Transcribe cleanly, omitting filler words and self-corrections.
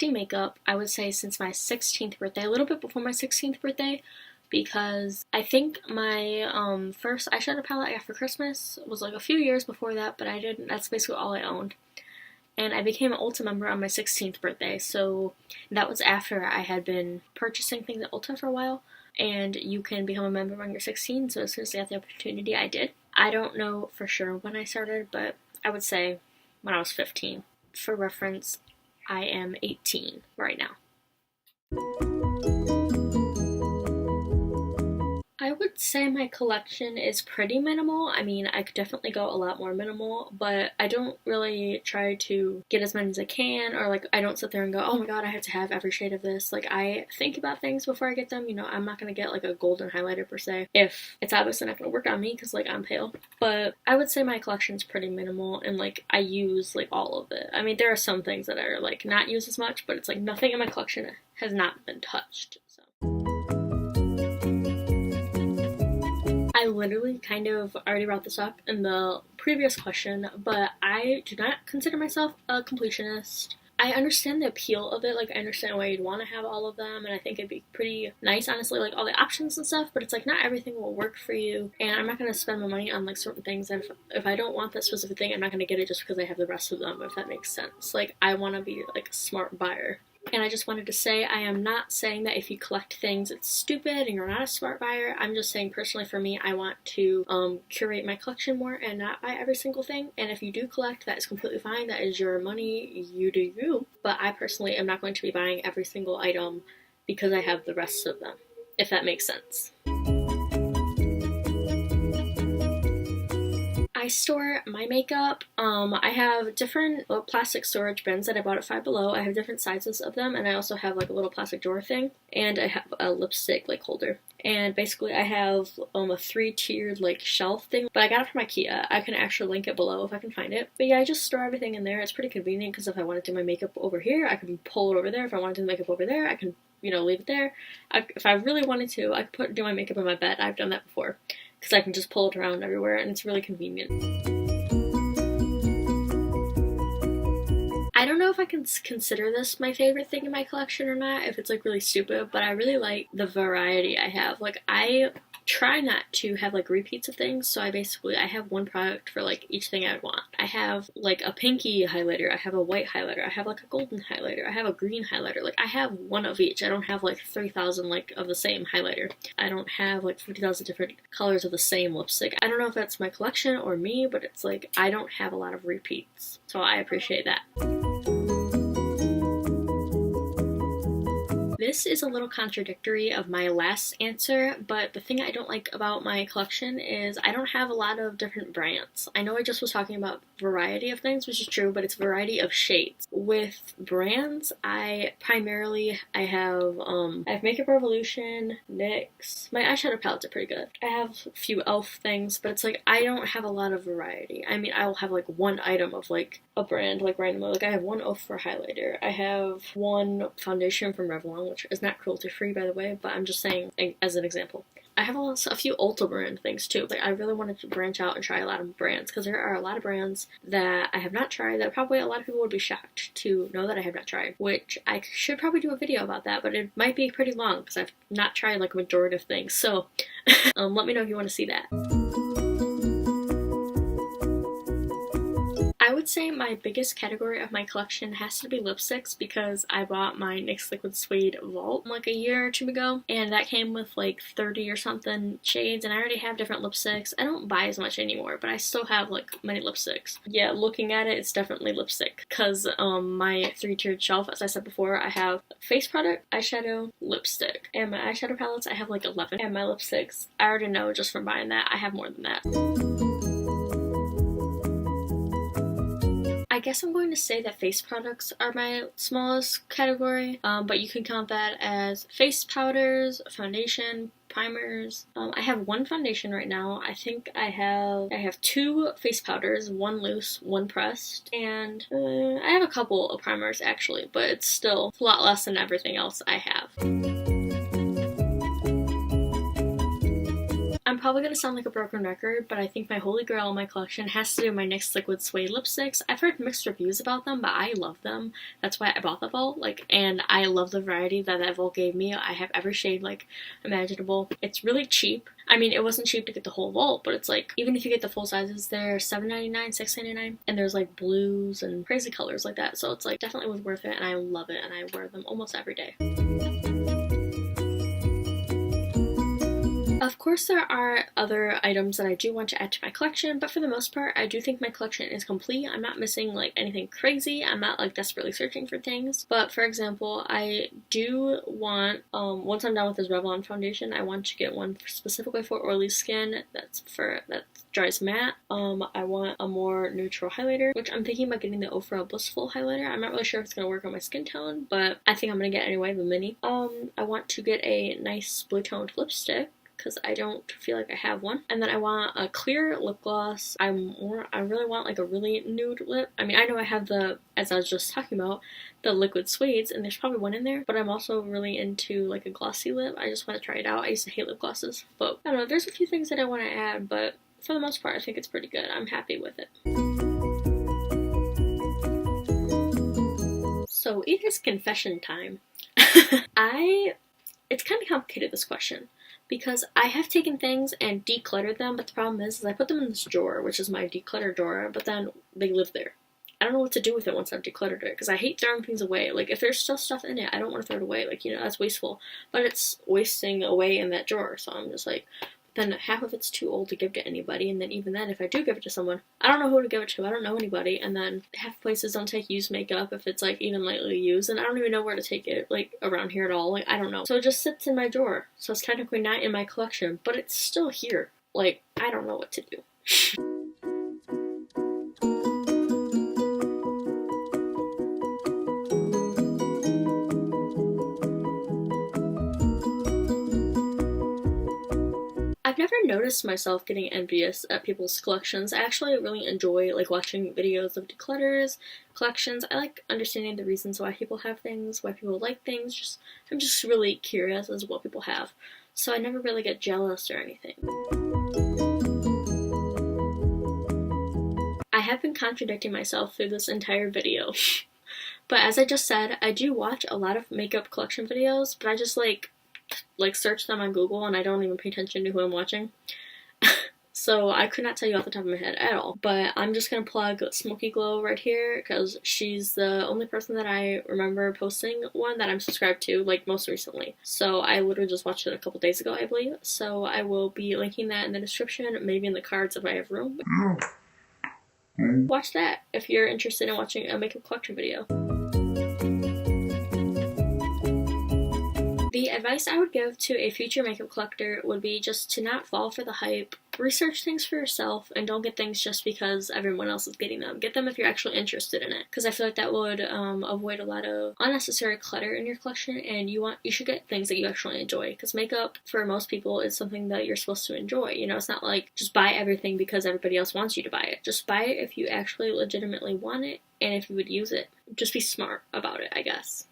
collecting makeup, I would say since my 16th birthday, a little bit before my 16th birthday, because I think my first eyeshadow palette I got for Christmas was like a few years before that, but that's basically all I owned. And I became an Ulta member on my 16th birthday, so that was after I had been purchasing things at Ulta for a while. And you can become a member when you're 16, so as soon as I got the opportunity, I did. I don't know for sure when I started, but I would say when I was 15. For reference, I am 18 right now. I would say my collection is pretty minimal. I mean, I could definitely go a lot more minimal, but I don't really try to get as many as I can, or like I don't sit there and go, oh my god, I have to have every shade of this. Like, I think about things before I get them. You know, I'm not gonna get like a golden highlighter per se if it's obviously not gonna work on me because like I'm pale. But I would say my collection's pretty minimal, and like I use like all of it. I mean, there are some things that are like not used as much, but it's like nothing in my collection has not been touched. So I literally kind of already brought this up in the previous question, but I do not consider myself a completionist. I understand the appeal of it, like I understand why you'd want to have all of them, and I think it'd be pretty nice, honestly, like all the options and stuff, but it's like not everything will work for you, and I'm not going to spend my money on like certain things, and if I don't want that specific thing, I'm not going to get it just because I have the rest of them, if that makes sense. Like, I want to be like a smart buyer. And I just wanted to say, I am not saying that if you collect things it's stupid and you're not a smart buyer. I'm just saying personally for me, I want to curate my collection more and not buy every single thing. And if you do collect, that is completely fine. That is your money, you do you. But I personally am not going to be buying every single item because I have the rest of them, if that makes sense. I store my makeup. I have different little plastic storage bins that I bought at Five Below. I have different sizes of them, and I also have like a little plastic drawer thing, and I have a lipstick like holder. And basically I have a 3-tiered like shelf thing, but I got it from IKEA. I can actually link it below if I can find it. But yeah, I just store everything in there. It's pretty convenient because if I want to do my makeup over here, I can pull it over there. If I want to do the makeup over there, I can, you know, leave it there. If I really wanted to, I could do my makeup in my bed. I've done that before because I can just pull it around everywhere, and it's really convenient. I don't know if I can consider this my favorite thing in my collection or not, if it's like really stupid, but I really like the variety I have. Like, I try not to have like repeats of things, so I have one product for like each thing I would want. I have like a pinky highlighter, I have a white highlighter, I have like a golden highlighter, I have a green highlighter. Like, I have one of each. I don't have like 3,000 like of the same highlighter. I don't have like 50,000 different colors of the same lipstick. I don't know if that's my collection or me, but it's like I don't have a lot of repeats, so I appreciate that. This is a little contradictory of my last answer, but the thing I don't like about my collection is I don't have a lot of different brands. I know I just was talking about variety of things, which is true, but it's variety of shades. With brands, I have Makeup Revolution, NYX. My eyeshadow palettes are pretty good. I have a few e.l.f. things, but it's like I don't have a lot of variety. I mean, I'll have like one item of like a brand, like randomly. Like, I have one e.l.f. for highlighter. I have one foundation from Revlon, which is not cruelty free, by the way, but I'm just saying as an example. I have a few Ulta brand things too. Like, I really wanted to branch out and try a lot of brands because there are a lot of brands that I have not tried that probably a lot of people would be shocked to know that I have not tried, which I should probably do a video about that, but it might be pretty long because I've not tried like a majority of things. So let me know if you want to see that. I would say my biggest category of my collection has to be lipsticks because I bought my NYX Liquid Suede Vault like a year or two ago, and that came with like 30 or something shades, and I already have different lipsticks. I don't buy as much anymore, but I still have like many lipsticks. Yeah, looking at it, it's definitely lipstick because my 3-tiered shelf, as I said before, I have face product, eyeshadow, lipstick, and my eyeshadow palettes I have like 11, and my lipsticks, I already know just from buying that I have more than that. I guess I'm going to say that face products are my smallest category, but you can count that as face powders, foundation, primers. I have one foundation right now. I think I have 2 face powders, one loose, one pressed, and I have a couple of primers actually, but it's still a lot less than everything else I have. I'm probably going to sound like a broken record, but I think my holy grail in my collection has to do my NYX Liquid Suede lipsticks. I've heard mixed reviews about them, but I love them. That's why I bought the vault, and I love the variety that vault gave me. I have every shade, imaginable. It's really cheap. I mean, it wasn't cheap to get the whole vault, but it's even if you get the full sizes, they're $7.99, $6.99, and there's blues and crazy colors like that, so it's definitely was worth it, and I love it, and I wear them almost every day. Of course, there are other items that I do want to add to my collection, but for the most part, I do think my collection is complete. I'm not missing anything crazy. I'm not desperately searching for things. But for example, I do want, once I'm done with this Revlon foundation, I want to get one specifically for oily skin that dries matte. I want a more neutral highlighter, which I'm thinking about getting the Ofra Blissful highlighter. I'm not really sure if it's going to work on my skin tone, but I think I'm going to get it anyway, the mini. I want to get a nice blue toned lipstick, because I don't feel like I have one. And then I want a clear lip gloss. I really want a really nude lip. I mean, I know I have as I was just talking about, the liquid suedes, and there's probably one in there, but I'm also really into a glossy lip. I just want to try it out. I used to hate lip glosses, but I don't know, there's a few things that I want to add, but for the most part, I think it's pretty good. I'm happy with it. So it is confession time. It's kind of complicated, this question, because I have taken things and decluttered them, but the problem is I put them in this drawer, which is my declutter drawer, but then they live there. I don't know what to do with it once I've decluttered it, because I hate throwing things away. If there's still stuff in it, I don't want to throw it away. That's wasteful. But it's wasting away in that drawer, so I'm just then half of it's too old to give to anybody, and then even then, if I do give it to someone, I don't know who to give it to. I don't know anybody, and then half places don't take used makeup if it's even lightly used, and I don't even know where to take it around here at all. I don't know. So it just sits in my drawer. So it's technically not in my collection, but it's still here. I don't know what to do. I've never noticed myself getting envious at people's collections. I actually really enjoy watching videos of declutters, collections. I like understanding the reasons why people have things, why people like things. I'm just really curious as to what people have. So I never really get jealous or anything. I have been contradicting myself through this entire video. But as I just said, I do watch a lot of makeup collection videos, but I just search them on Google, and I don't even pay attention to who I'm watching. So I could not tell you off the top of my head at all. But I'm just gonna plug Smoky Glow right here, because she's the only person that I remember posting one that I'm subscribed to, most recently. So I literally just watched it a couple days ago, I believe. So I will be linking that in the description, maybe in the cards if I have room. Watch that if you're interested in watching a makeup collection video. The advice I would give to a future makeup collector would be just to not fall for the hype. Research things for yourself, and don't get things just because everyone else is getting them. Get them if you're actually interested in it, because I feel like that would avoid a lot of unnecessary clutter in your collection, and you should get things that you actually enjoy, because makeup for most people is something that you're supposed to enjoy. It's not just buy everything because everybody else wants you to buy it. Just buy it if you actually legitimately want it, and if you would use it. Just be smart about it, I guess.